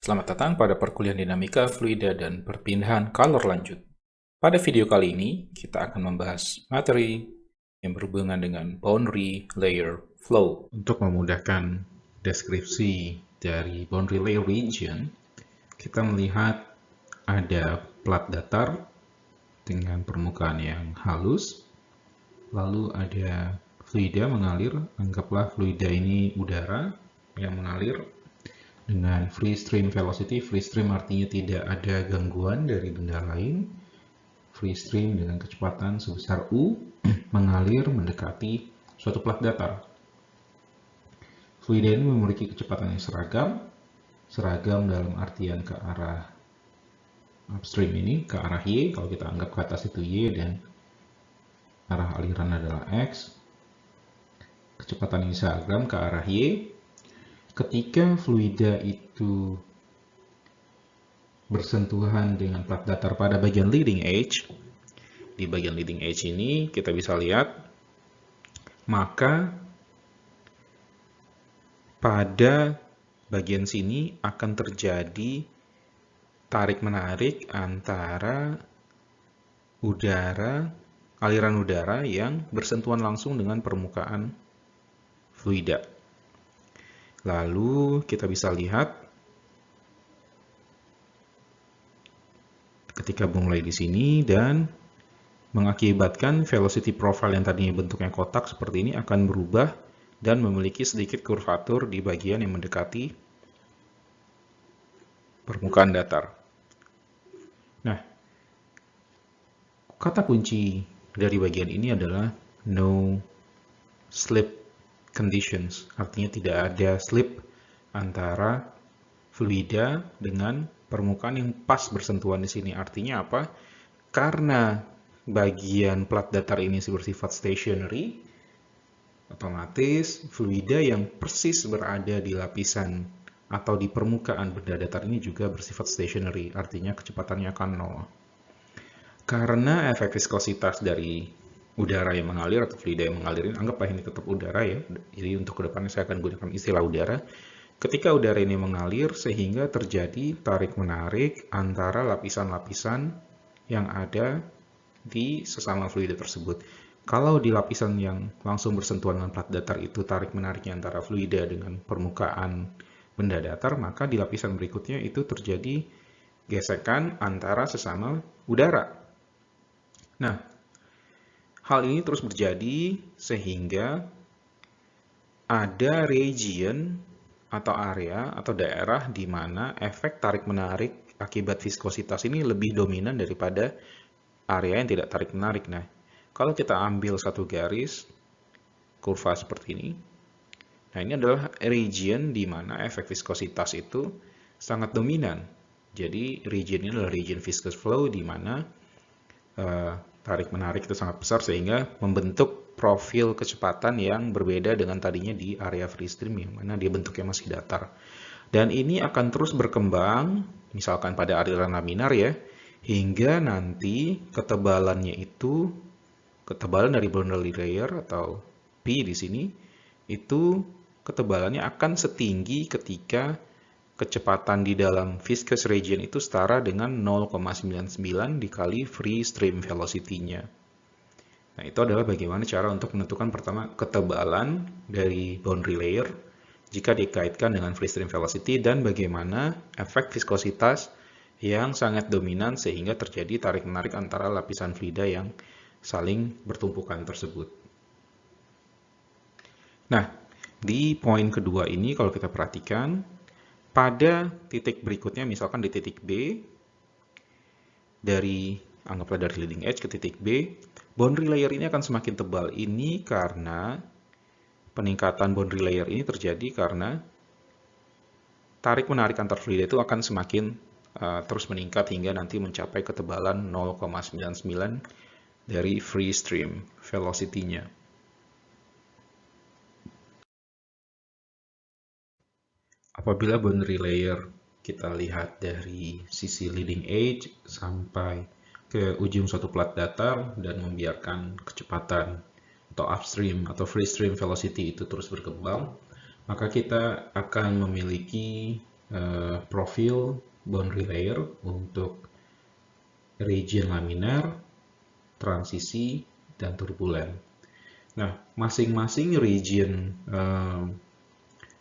Selamat datang pada perkuliahan dinamika, fluida, dan perpindahan kalor lanjut. Pada video kali ini, kita akan membahas materi yang berhubungan dengan boundary layer flow. Untuk memudahkan deskripsi dari boundary layer region, kita melihat ada plat datar dengan permukaan yang halus, lalu ada fluida mengalir, anggaplah fluida ini udara yang mengalir dengan free stream velocity. Free stream artinya tidak ada gangguan dari benda lain. Free stream dengan kecepatan sebesar U mengalir mendekati suatu plat datar. Fluida ini memiliki kecepatan yang seragam dalam artian ke arah upstream ini, ke arah Y, kalau kita anggap ke atas itu Y dan arah aliran adalah X. Kecepatan ini seragam ke arah Y. Ketika fluida itu bersentuhan dengan plat datar pada bagian leading edge, di bagian leading edge ini kita bisa lihat, maka pada bagian sini akan terjadi tarik-menarik antara aliran udara yang bersentuhan langsung dengan permukaan fluida. Lalu kita bisa lihat ketika memulai di sini dan mengakibatkan velocity profile yang tadinya bentuknya kotak seperti ini akan berubah dan memiliki sedikit kurvatur di bagian yang mendekati permukaan datar. Nah, kata kunci dari bagian ini adalah no slip conditions, artinya tidak ada slip antara fluida dengan permukaan yang pas bersentuhan di sini. Artinya apa? Karena bagian plat datar ini bersifat stationary, otomatis fluida yang persis berada di lapisan atau di permukaan benda datar ini juga bersifat stationary, artinya kecepatannya akan 0. Karena efek viskositas dari udara yang mengalir atau fluida yang mengalir ini, anggaplah ini tetap udara ya, jadi untuk kedepannya saya akan gunakan istilah udara. Ketika udara ini mengalir sehingga terjadi tarik-menarik antara lapisan-lapisan yang ada di sesama fluida tersebut. Kalau di lapisan yang langsung bersentuhan dengan plat datar itu tarik-menariknya antara fluida dengan permukaan benda datar, maka di lapisan berikutnya itu terjadi gesekan antara sesama udara. Nah, hal ini terus terjadi sehingga ada region atau area atau daerah di mana efek tarik-menarik akibat viskositas ini lebih dominan daripada area yang tidak tarik-menarik. Nah, kalau kita ambil satu garis kurva seperti ini, nah ini adalah region di mana efek viskositas itu sangat dominan. Jadi region ini adalah region viscous flow di mana tarik-menarik itu sangat besar sehingga membentuk profil kecepatan yang berbeda dengan tadinya di area free stream yang mana dia bentuknya masih datar. Dan ini akan terus berkembang, misalkan pada aliran laminar ya, hingga nanti ketebalannya itu, ketebalan dari boundary layer atau P di sini, itu ketebalannya akan setinggi ketika kecepatan di dalam viscous region itu setara dengan 0,99 dikali free stream velocity-nya. Nah, itu adalah bagaimana cara untuk menentukan pertama ketebalan dari boundary layer jika dikaitkan dengan free stream velocity dan bagaimana efek viskositas yang sangat dominan sehingga terjadi tarik-menarik antara lapisan fluida yang saling bertumpukan tersebut. Nah, di poin kedua ini kalau kita perhatikan, pada titik berikutnya, misalkan di titik B, anggaplah dari leading edge ke titik B, boundary layer ini akan semakin tebal. Ini karena peningkatan boundary layer ini terjadi karena tarik-menarik antar fluida itu akan semakin terus meningkat hingga nanti mencapai ketebalan 0,99 dari free stream velocity-nya. Apabila boundary layer kita lihat dari sisi leading edge sampai ke ujung suatu plat datar dan membiarkan kecepatan atau upstream atau free stream velocity itu terus berkembang, maka kita akan memiliki profil boundary layer untuk region laminar, transisi, dan turbulen. Nah, masing-masing region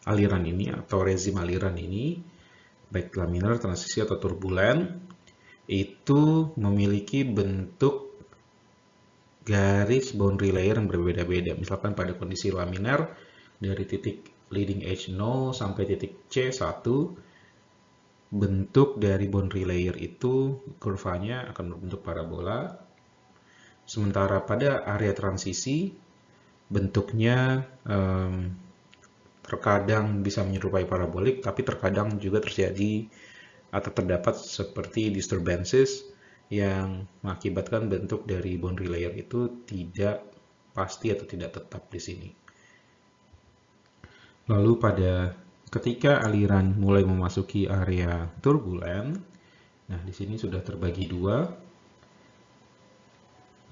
aliran ini atau rezim aliran ini, baik laminar, transisi, atau turbulen, itu memiliki bentuk garis boundary layer yang berbeda-beda. Misalkan pada kondisi laminar, dari titik leading edge 0 sampai titik C1, bentuk dari boundary layer itu kurvanya akan berbentuk parabola. Sementara pada area transisi, bentuknya terkadang bisa menyerupai parabolik, tapi terkadang juga terjadi atau terdapat seperti disturbances yang mengakibatkan bentuk dari boundary layer itu tidak pasti atau tidak tetap di sini. Lalu ketika aliran mulai memasuki area turbulen, nah di sini sudah terbagi dua,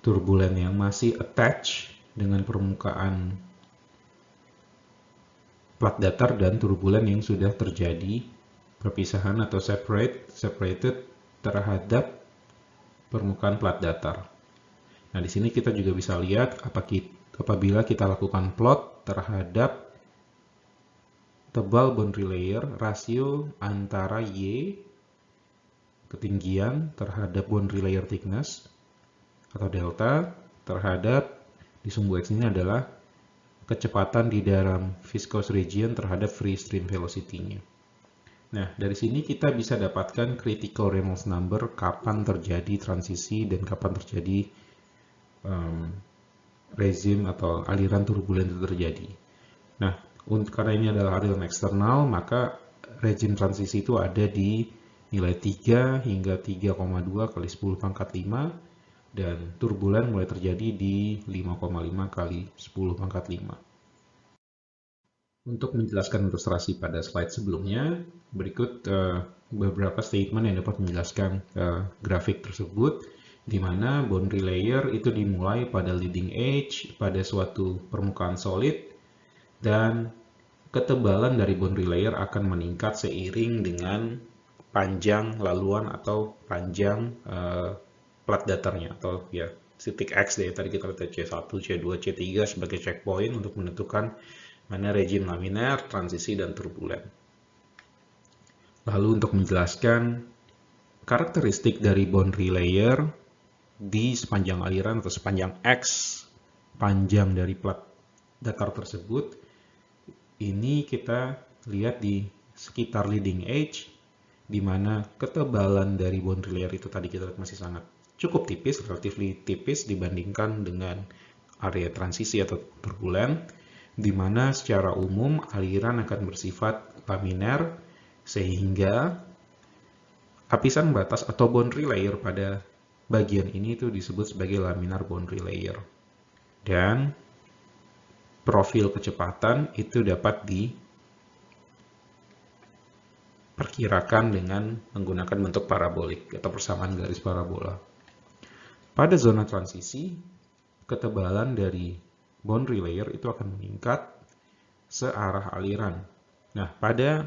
turbulen yang masih attach dengan permukaan plat datar dan turbulen yang sudah terjadi perpisahan atau separated terhadap permukaan plat datar. Nah, di sini kita juga bisa lihat apabila kita lakukan plot terhadap tebal boundary layer, rasio antara Y ketinggian terhadap boundary layer thickness atau delta terhadap di sumbu X ini adalah kecepatan di dalam viscous region terhadap free stream velocity-nya. Nah, dari sini kita bisa dapatkan critical Reynolds number kapan terjadi transisi dan kapan terjadi rezim atau aliran turbulen itu terjadi. Nah, karena ini adalah aliran eksternal, maka rezim transisi itu ada di nilai 3 hingga 3,2 kali 10 pangkat 5, dan turbulen mulai terjadi di 5,5 kali 10 pangkat 5. Untuk menjelaskan ilustrasi pada slide sebelumnya, berikut beberapa statement yang dapat menjelaskan grafik tersebut, di mana boundary layer itu dimulai pada leading edge pada suatu permukaan solid, dan ketebalan dari boundary layer akan meningkat seiring dengan panjang laluan atau panjang plat datarnya, atau ya titik X dari tadi kita lihat C1, C2, C3 sebagai checkpoint untuk menentukan mana rezim laminar, transisi, dan turbulen. Lalu untuk menjelaskan karakteristik dari boundary layer di sepanjang aliran atau sepanjang X panjang dari plat datar tersebut, ini kita lihat di sekitar leading edge, di mana ketebalan dari boundary layer itu tadi kita lihat masih sangat cukup tipis, relatively tipis dibandingkan dengan area transisi atau turbulen, di mana secara umum aliran akan bersifat laminar, sehingga lapisan batas atau boundary layer pada bagian ini itu disebut sebagai laminar boundary layer. Dan profil kecepatan itu dapat diperkirakan dengan menggunakan bentuk parabolik atau persamaan garis parabola. Pada zona transisi, ketebalan dari boundary layer itu akan meningkat searah aliran. Nah, pada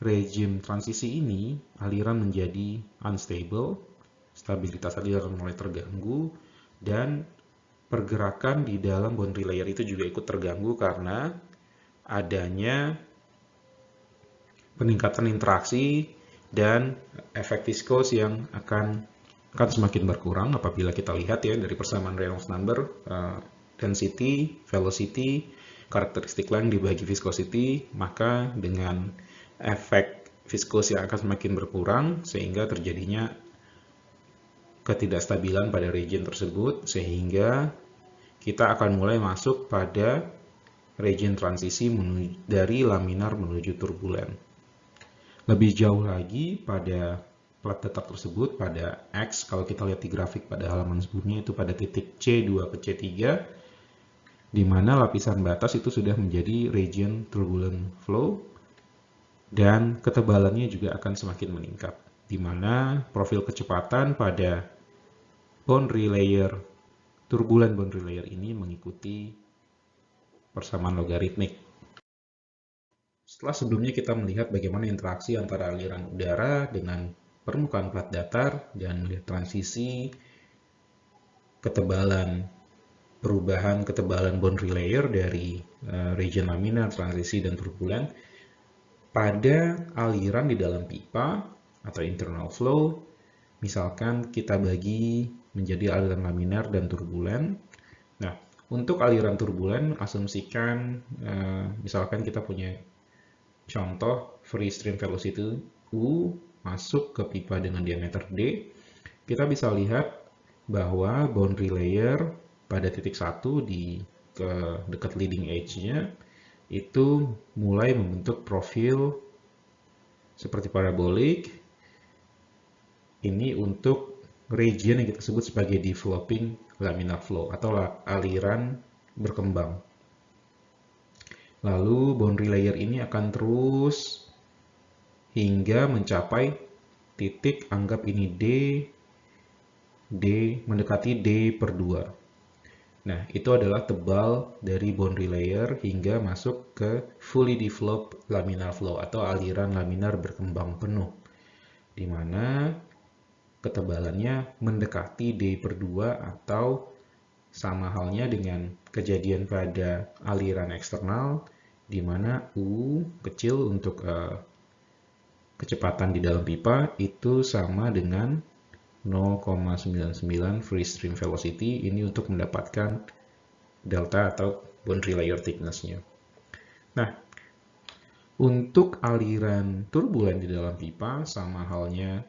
rezim transisi ini, aliran menjadi unstable, stabilitas aliran mulai terganggu, dan pergerakan di dalam boundary layer itu juga ikut terganggu karena adanya peningkatan interaksi dan efek viskos yang akan semakin berkurang apabila kita lihat ya dari persamaan Reynolds number, density, velocity, karakteristik lain dibagi viscosity, maka dengan efek viskos yang akan semakin berkurang sehingga terjadinya ketidakstabilan pada region tersebut, sehingga kita akan mulai masuk pada region transisi dari laminar menuju turbulen. Lebih jauh lagi pada plat datar tersebut pada X, kalau kita lihat di grafik pada halaman sebelumnya itu pada titik C2 ke C3, di mana lapisan batas itu sudah menjadi region turbulent flow, dan ketebalannya juga akan semakin meningkat, di mana profil kecepatan pada boundary layer, turbulent boundary layer ini mengikuti persamaan logaritmik. Setelah sebelumnya kita melihat bagaimana interaksi antara aliran udara dengan permukaan plat datar dan melihat transisi perubahan ketebalan boundary layer dari region laminar, transisi, dan turbulen pada aliran di dalam pipa atau internal flow. Misalkan kita bagi menjadi aliran laminar dan turbulen. Nah, untuk aliran turbulen, asumsikan misalkan kita punya contoh free stream velocity U masuk ke pipa dengan diameter D. Kita bisa lihat bahwa boundary layer pada titik 1 di dekat leading edge-nya itu mulai membentuk profil seperti parabolik. Ini untuk region yang kita sebut sebagai developing laminar flow atau aliran berkembang. Lalu boundary layer ini akan terus hingga mencapai titik, anggap ini D mendekati D per 2. Nah, itu adalah tebal dari boundary layer hingga masuk ke fully developed laminar flow atau aliran laminar berkembang penuh, di mana ketebalannya mendekati D per 2 atau sama halnya dengan kejadian pada aliran eksternal, di mana U kecil untuk kecepatan di dalam pipa itu sama dengan 0,99 free stream velocity, ini untuk mendapatkan delta atau boundary layer thickness-nya. Nah, untuk aliran turbulen di dalam pipa sama halnya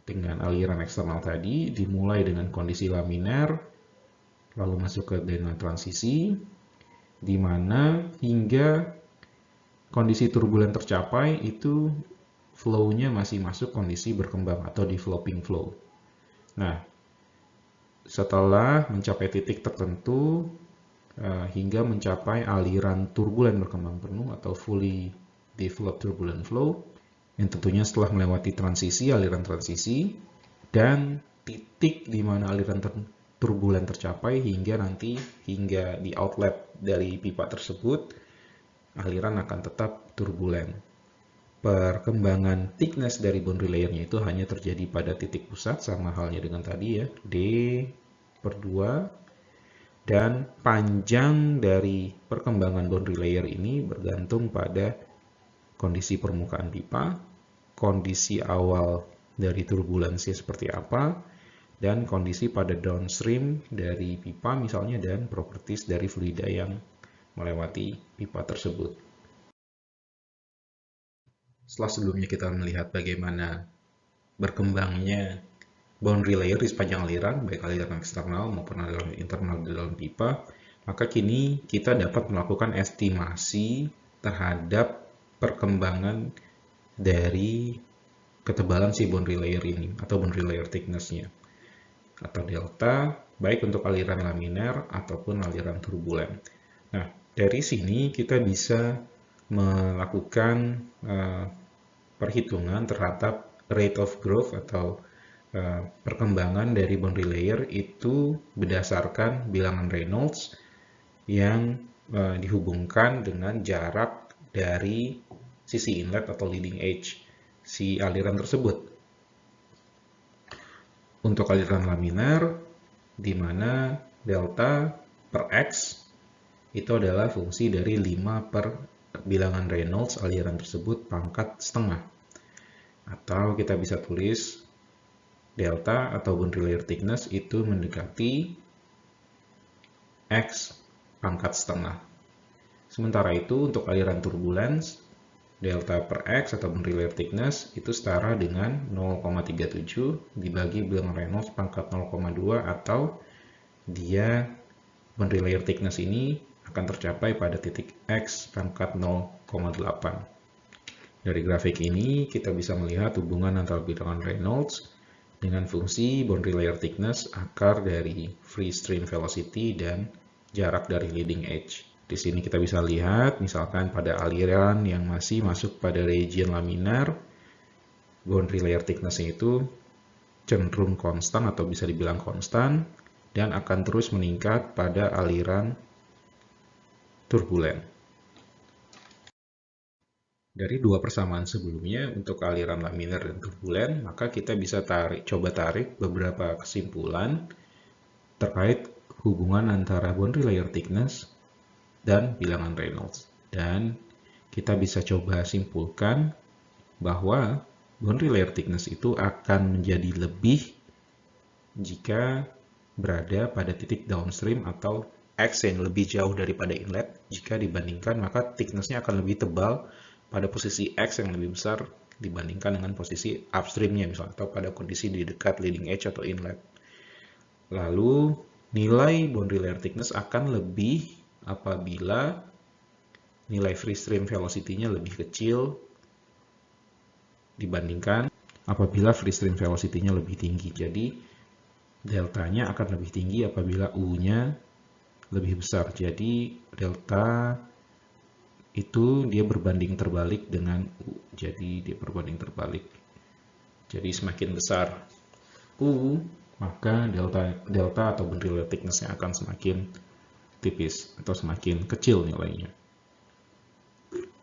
dengan aliran eksternal tadi, dimulai dengan kondisi laminar, lalu masuk ke zona transisi, di mana hingga kondisi turbulen tercapai itu flow-nya masih masuk kondisi berkembang atau developing flow. Nah, setelah mencapai titik tertentu hingga mencapai aliran turbulen berkembang penuh atau fully developed turbulent flow, yang tentunya setelah melewati aliran transisi, dan titik di mana aliran turbulen tercapai hingga di outlet dari pipa tersebut, aliran akan tetap turbulen. Perkembangan thickness dari boundary layer-nya itu hanya terjadi pada titik pusat, sama halnya dengan tadi ya, D per 2. Dan panjang dari perkembangan boundary layer ini bergantung pada kondisi permukaan pipa, kondisi awal dari turbulensi seperti apa, dan kondisi pada downstream dari pipa misalnya, dan properties dari fluida yang melewati pipa tersebut. Setelah sebelumnya kita melihat bagaimana berkembangnya boundary layer di sepanjang aliran, baik aliran eksternal maupun aliran internal di dalam pipa, maka kini kita dapat melakukan estimasi terhadap perkembangan dari ketebalan si boundary layer ini, atau boundary layer thickness-nya, atau delta, baik untuk aliran laminar ataupun aliran turbulen. Nah, dari sini kita bisa melakukan perhitungan terhadap rate of growth atau perkembangan dari boundary layer itu berdasarkan bilangan Reynolds yang dihubungkan dengan jarak dari sisi inlet atau leading edge si aliran tersebut. Untuk aliran laminar, di mana delta per X itu adalah fungsi dari 5 per bilangan Reynolds aliran tersebut pangkat setengah. Atau kita bisa tulis delta atau boundary layer thickness itu mendekati X pangkat setengah. Sementara itu untuk aliran turbulence, delta per X atau boundary layer thickness itu setara dengan 0,37 dibagi bilangan Reynolds pangkat 0,2, atau dia boundary layer thickness ini akan tercapai pada titik X pangkat 0,8. Dari grafik ini kita bisa melihat hubungan antara bilangan Reynolds dengan fungsi boundary layer thickness, akar dari free stream velocity, dan jarak dari leading edge. Di sini kita bisa lihat misalkan pada aliran yang masih masuk pada region laminar, boundary layer thickness-nya itu cenderung konstan atau bisa dibilang konstan, dan akan terus meningkat pada aliran turbulen. Dari dua persamaan sebelumnya untuk aliran laminar dan turbulen, maka kita bisa coba tarik beberapa kesimpulan terkait hubungan antara boundary layer thickness dan bilangan Reynolds. Dan kita bisa coba simpulkan bahwa boundary layer thickness itu akan menjadi lebih jika berada pada titik downstream atau X yang lebih jauh daripada inlet. Jika dibandingkan, maka thickness-nya akan lebih tebal pada posisi X yang lebih besar dibandingkan dengan posisi upstream-nya misalnya, atau pada kondisi di dekat leading edge atau inlet. Lalu nilai boundary layer thickness akan lebih apabila nilai free stream velocity-nya lebih kecil dibandingkan apabila free stream velocity-nya lebih tinggi. Jadi deltanya akan lebih tinggi apabila U-nya lebih besar. Jadi delta itu dia berbanding terbalik dengan U. Jadi dia berbanding terbalik. Jadi semakin besar U, maka delta atau boundary layer thickness-nya akan semakin tipis atau semakin kecil nilainya.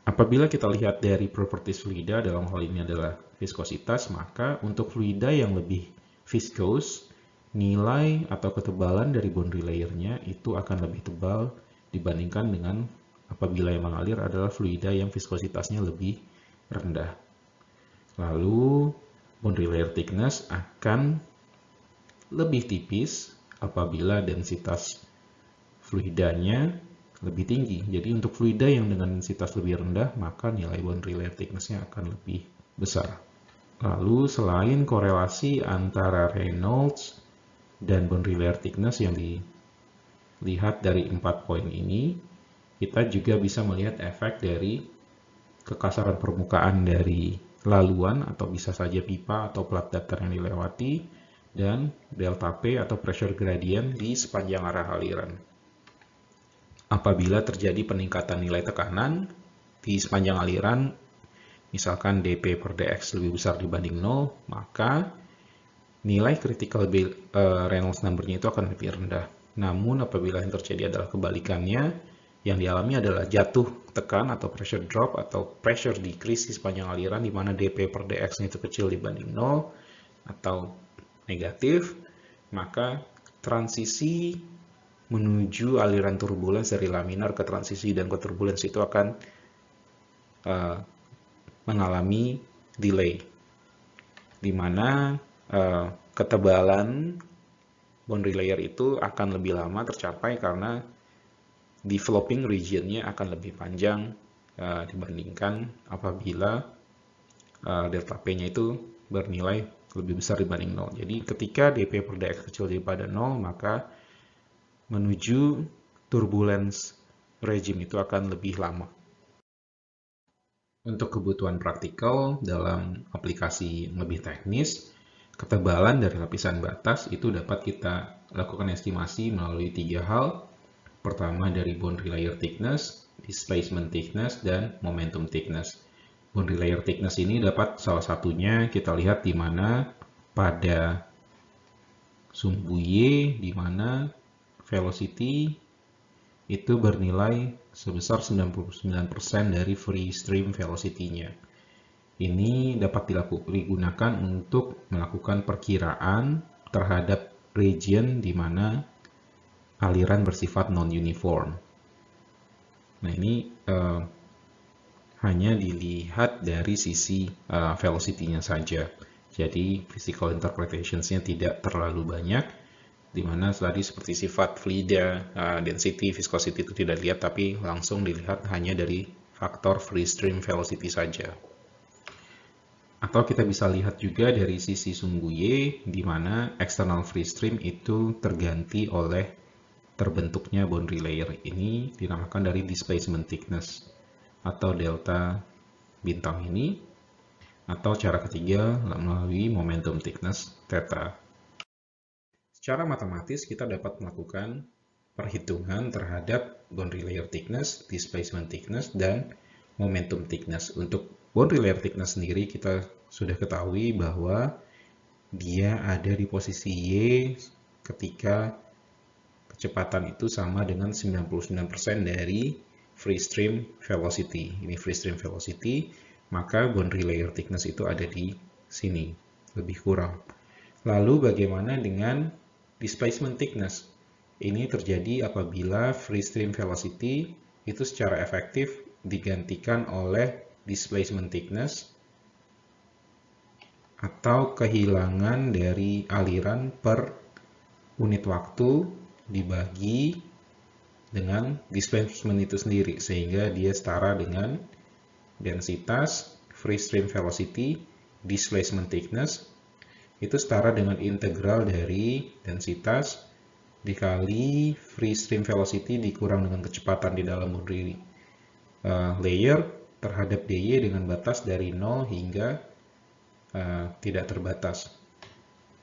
Apabila kita lihat dari properties fluida, dalam hal ini adalah viskositas, maka untuk fluida yang lebih viscous, nilai atau ketebalan dari boundary layer-nya itu akan lebih tebal dibandingkan dengan apabila yang mengalir adalah fluida yang viskositasnya lebih rendah. Lalu boundary layer thickness akan lebih tipis apabila densitas fluidanya lebih tinggi. Jadi untuk fluida yang dengan densitas lebih rendah, maka nilai boundary layer thickness-nya akan lebih besar. Lalu selain korelasi antara Reynolds dan boundary layer thickness yang dilihat dari 4 poin ini, kita juga bisa melihat efek dari kekasaran permukaan dari laluan atau bisa saja pipa atau plat datar yang dilewati, dan delta P atau pressure gradient di sepanjang arah aliran. Apabila terjadi peningkatan nilai tekanan di sepanjang aliran, misalkan dP per dx lebih besar dibanding 0, maka nilai critical Reynolds number-nya itu akan lebih rendah. Namun apabila yang terjadi adalah kebalikannya, yang dialami adalah jatuh tekan atau pressure drop atau pressure decrease di sepanjang aliran, di mana dP per dx-nya itu kecil dibanding 0 atau negatif, maka transisi menuju aliran turbulens dari laminar ke transisi dan ke turbulens itu akan mengalami delay, di mana ketebalan boundary layer itu akan lebih lama tercapai karena developing region-nya akan lebih panjang dibandingkan apabila delta P-nya itu bernilai lebih besar dibanding 0. Jadi ketika dP per dx kecil daripada 0, maka menuju turbulence regime itu akan lebih lama. Untuk kebutuhan praktikal dalam aplikasi lebih teknis, ketebalan dari lapisan batas itu dapat kita lakukan estimasi melalui 3 hal. Pertama dari boundary layer thickness, displacement thickness, dan momentum thickness. Boundary layer thickness ini dapat salah satunya kita lihat di mana pada sumbu Y, di mana velocity itu bernilai sebesar 99% dari free stream velocity-nya. Ini dapat digunakan untuk melakukan perkiraan terhadap region di mana aliran bersifat non-uniform. Nah, ini hanya dilihat dari sisi velocity-nya saja. Jadi, physical interpretations-nya tidak terlalu banyak, di mana tadi seperti sifat fluida, density, viscosity itu tidak dilihat, tapi langsung dilihat hanya dari faktor free stream velocity saja. Atau kita bisa lihat juga dari sisi sumbu Y, di mana external free stream itu terganti oleh terbentuknya boundary layer. Ini dinamakan dari displacement thickness atau delta bintang ini. Atau cara ketiga melalui momentum thickness theta. Secara matematis kita dapat melakukan perhitungan terhadap boundary layer thickness, displacement thickness, dan momentum thickness. Untuk boundary layer thickness sendiri kita sudah ketahui bahwa dia ada di posisi Y ketika kecepatan itu sama dengan 99% dari free stream velocity. Ini free stream velocity. maka boundary layer thickness itu ada di sini, lebih kurang. Lalu bagaimana dengan displacement thickness? Ini terjadi apabila free stream velocity itu secara efektif digantikan oleh displacement thickness atau kehilangan dari aliran per unit waktu dibagi dengan displacement itu sendiri, sehingga dia setara dengan densitas, free stream velocity, displacement thickness, itu setara dengan integral dari densitas dikali free stream velocity dikurang dengan kecepatan di dalam boundary layer terhadap dy dengan batas dari 0 hingga tidak terbatas.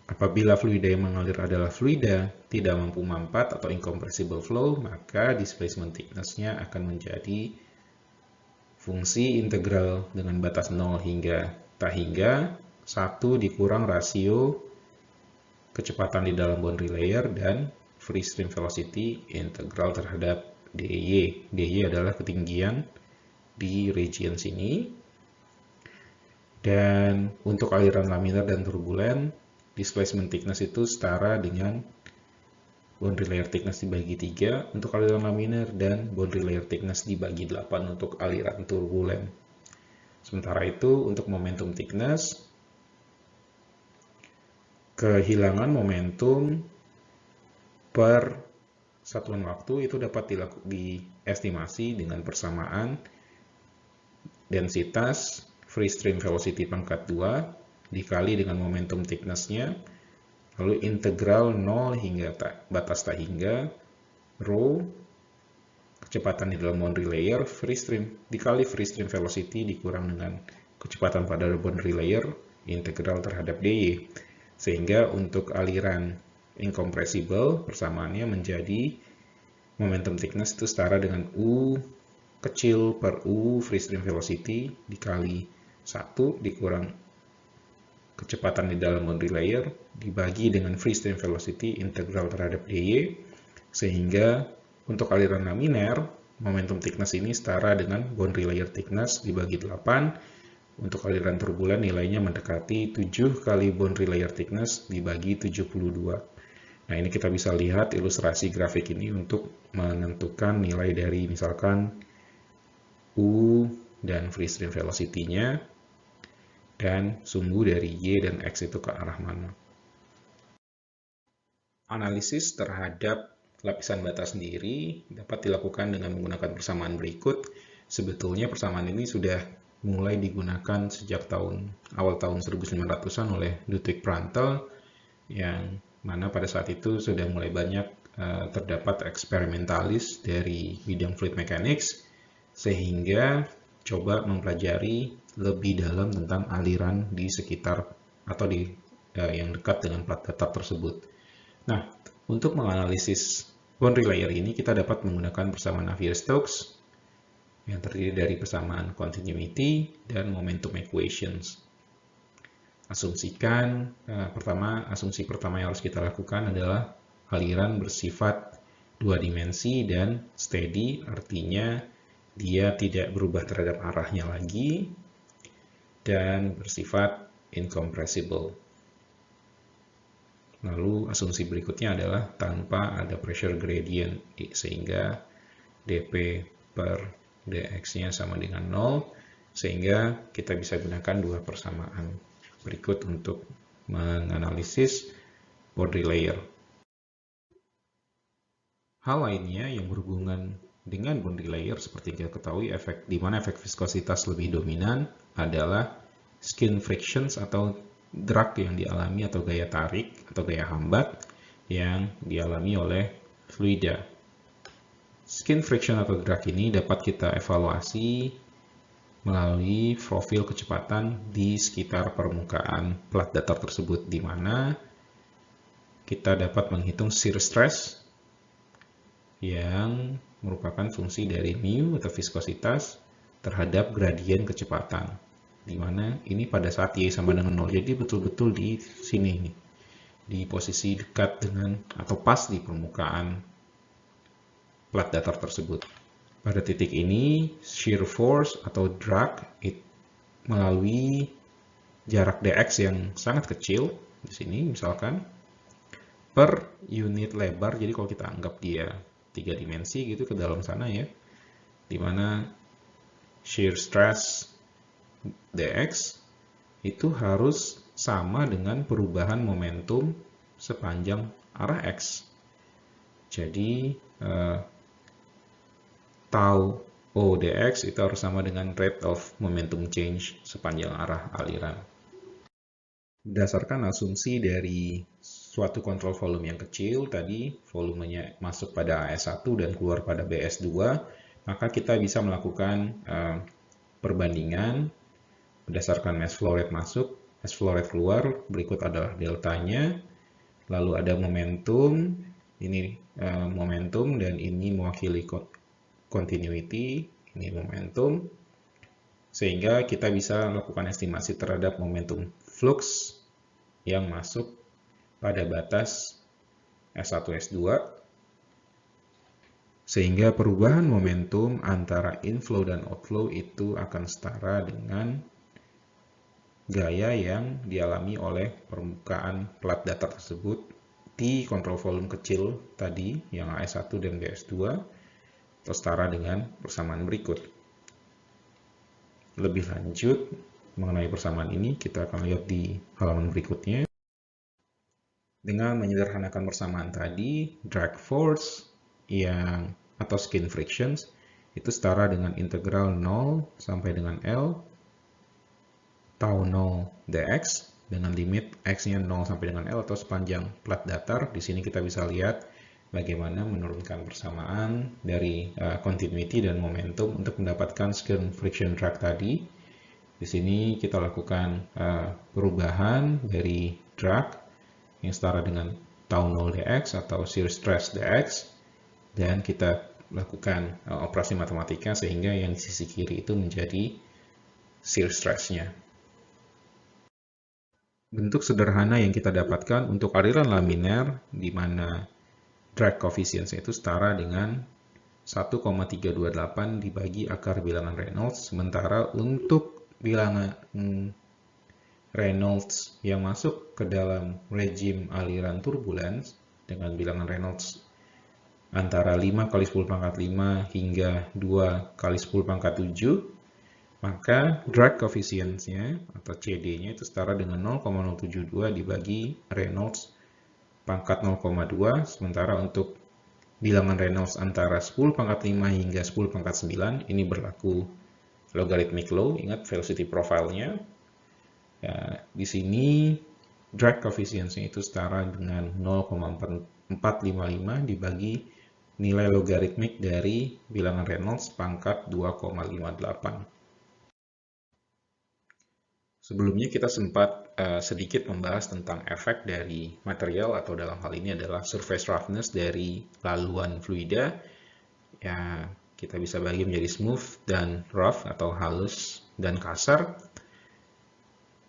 Apabila fluida yang mengalir adalah fluida tidak mampu mampat atau incompressible flow, maka displacement thickness-nya akan menjadi fungsi integral dengan batas 0 hingga tak hingga 1 dikurang rasio kecepatan di dalam boundary layer dan free stream velocity integral terhadap dy. dy adalah ketinggian di region sini. Dan untuk aliran laminar dan turbulen, displacement thickness itu setara dengan boundary layer thickness dibagi 3 untuk aliran laminar dan boundary layer thickness dibagi 8 untuk aliran turbulen. Sementara itu untuk momentum thickness, kehilangan momentum per satuan waktu itu dapat diestimasi dengan persamaan densitas free stream velocity pangkat 2 dikali dengan momentum thickness-nya, lalu integral 0 hingga batas tak hingga rho kecepatan di dalam boundary layer free stream dikali free stream velocity dikurang dengan kecepatan pada boundary layer integral terhadap dy. Sehingga untuk aliran incompressible persamaannya menjadi momentum thickness itu setara dengan U kecil per U free stream velocity dikali 1 dikurang kecepatan di dalam boundary layer dibagi dengan free stream velocity integral terhadap dy, sehingga untuk aliran laminar momentum thickness ini setara dengan boundary layer thickness dibagi 8. Untuk aliran turbulen nilainya mendekati 7 kali boundary layer thickness dibagi 72. Nah, ini kita bisa lihat ilustrasi grafik ini untuk menentukan nilai dari misalkan U dan free stream velocity-nya dan sumbu dari Y dan X itu ke arah mana. Analisis terhadap lapisan bata sendiri dapat dilakukan dengan menggunakan persamaan berikut. Sebetulnya persamaan ini sudah mulai digunakan sejak awal tahun 1900-an oleh Ludwig Prandtl, yang mana pada saat itu sudah mulai banyak terdapat eksperimentalis dari bidang fluid mechanics, sehingga coba mempelajari lebih dalam tentang aliran di sekitar atau di yang dekat dengan plat datar tersebut. Nah, untuk menganalisis boundary layer ini kita dapat menggunakan persamaan Navier-Stokes yang terdiri dari persamaan continuity dan momentum equations. Asumsi pertama yang harus kita lakukan adalah aliran bersifat 2 dimensi dan steady, artinya dia tidak berubah terhadap arahnya lagi dan bersifat incompressible. Lalu asumsi berikutnya adalah tanpa ada pressure gradient, sehingga dP per dx-nya sama dengan 0, sehingga kita bisa gunakan dua persamaan berikut untuk menganalisis boundary layer. Hal lainnya yang berhubungan dengan boundary layer seperti kita ketahui di mana efek viskositas lebih dominan adalah skin frictions atau drag yang dialami atau gaya tarik atau gaya hambat yang dialami oleh fluida. Skin friction atau drag ini dapat kita evaluasi melalui profil kecepatan di sekitar permukaan plat datar tersebut, di mana kita dapat menghitung shear stress yang merupakan fungsi dari mu atau viskositas terhadap gradien kecepatan, di mana ini pada saat Y sama dengan 0, jadi betul-betul di sini nih, di posisi dekat dengan atau pas di permukaan plat datar tersebut. Pada titik ini shear force atau drag melalui jarak dx yang sangat kecil, di sini misalkan, per unit lebar. Jadi kalau kita anggap dia 3 dimensi gitu ke dalam sana ya, dimana shear stress dx itu harus sama dengan perubahan momentum sepanjang arah x. Jadi tau O dx itu harus sama dengan rate of momentum change sepanjang arah aliran. Berdasarkan asumsi dari suatu kontrol volume yang kecil, tadi volumenya masuk pada AS1 dan keluar pada BS2, maka kita bisa melakukan perbandingan berdasarkan mass flow rate masuk, mass flow rate keluar, berikut adalah deltanya, lalu ada momentum, ini momentum dan ini mewakili continuity, ini momentum, sehingga kita bisa melakukan estimasi terhadap momentum flux yang masuk pada batas S1 S2, sehingga perubahan momentum antara inflow dan outflow itu akan setara dengan gaya yang dialami oleh permukaan plat datar tersebut di kontrol volume kecil tadi yang AS1 dan BS2, atau setara dengan persamaan berikut. Lebih lanjut mengenai persamaan ini kita akan lihat di halaman berikutnya. Dengan menyederhanakan persamaan tadi, drag force atau skin frictions itu setara dengan integral 0 sampai dengan L tau 0 dx dengan limit x-nya 0 sampai dengan L atau sepanjang plat datar. Di sini kita bisa lihat bagaimana menurunkan persamaan dari continuity dan momentum untuk mendapatkan skin friction drag tadi. Di sini kita lakukan perubahan dari drag yang setara dengan tau 0 dx atau shear stress dx, dan kita lakukan operasi matematika sehingga yang di sisi kiri itu menjadi shear stress-nya. Bentuk sederhana yang kita dapatkan untuk aliran laminar di mana drag coefficient itu setara dengan 1,328 dibagi akar bilangan Reynolds, sementara untuk bilangan Reynolds yang masuk ke dalam rejim aliran turbulence dengan bilangan Reynolds antara 5 kali 10 pangkat 5 hingga 2 kali 10 pangkat 7, maka drag coefficient-nya atau CD-nya itu setara dengan 0,072 dibagi Reynolds pangkat 0,2, sementara untuk bilangan Reynolds antara 10 pangkat 5 hingga 10 pangkat 9 ini berlaku logarithmic law. Ingat velocity profile-nya. Ya, di sini drag coefficient-nya itu setara dengan 0,455 dibagi nilai logaritmik dari bilangan Reynolds pangkat 2,58. Sebelumnya kita sempat sedikit membahas tentang efek dari material, atau dalam hal ini adalah surface roughness dari laluan fluida. Ya, kita bisa bagi menjadi smooth dan rough atau halus dan kasar.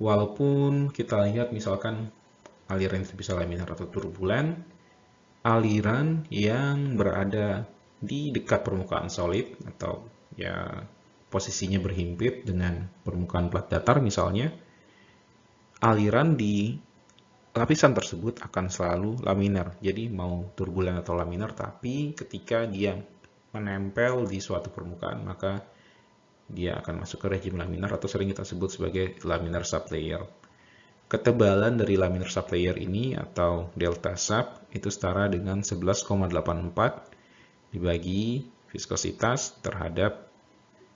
Walaupun kita lihat misalkan aliran itu bisa laminar atau turbulen, aliran yang berada di dekat permukaan solid atau ya posisinya berhimpit dengan permukaan plat datar misalnya, aliran di lapisan tersebut akan selalu laminar. Jadi mau turbulen atau laminar, tapi ketika dia menempel di suatu permukaan maka dia akan masuk ke rejim laminar atau sering kita sebut sebagai laminar sublayer. Ketebalan dari laminar sublayer ini atau delta sub itu setara dengan 11,84 dibagi viskositas terhadap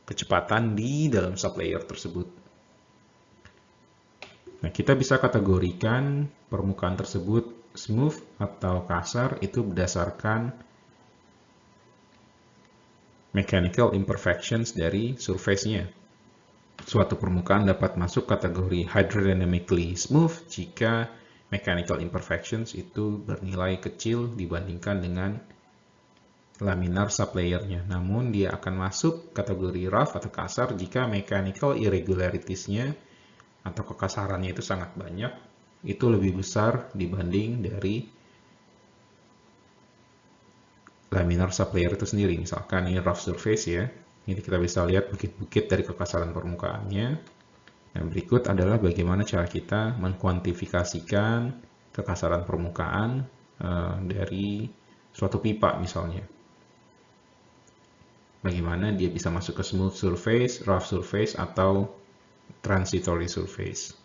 kecepatan di dalam sublayer tersebut. Nah, kita bisa kategorikan permukaan tersebut smooth atau kasar itu berdasarkan mechanical imperfections dari surface-nya. Suatu permukaan dapat masuk kategori hydrodynamically smooth jika mechanical imperfections itu bernilai kecil dibandingkan dengan laminar sublayer-nya. Namun dia akan masuk kategori rough atau kasar jika mechanical irregularities-nya atau kekasarannya itu sangat banyak, itu lebih besar dibanding dari laminar sublayer itu sendiri. Misalkan ini rough surface ya, ini kita bisa lihat bukit-bukit dari kekasaran permukaannya. Nah, berikut adalah bagaimana cara kita mengkuantifikasikan kekasaran permukaan dari suatu pipa misalnya. Bagaimana dia bisa masuk ke smooth surface, rough surface, atau transitory surface.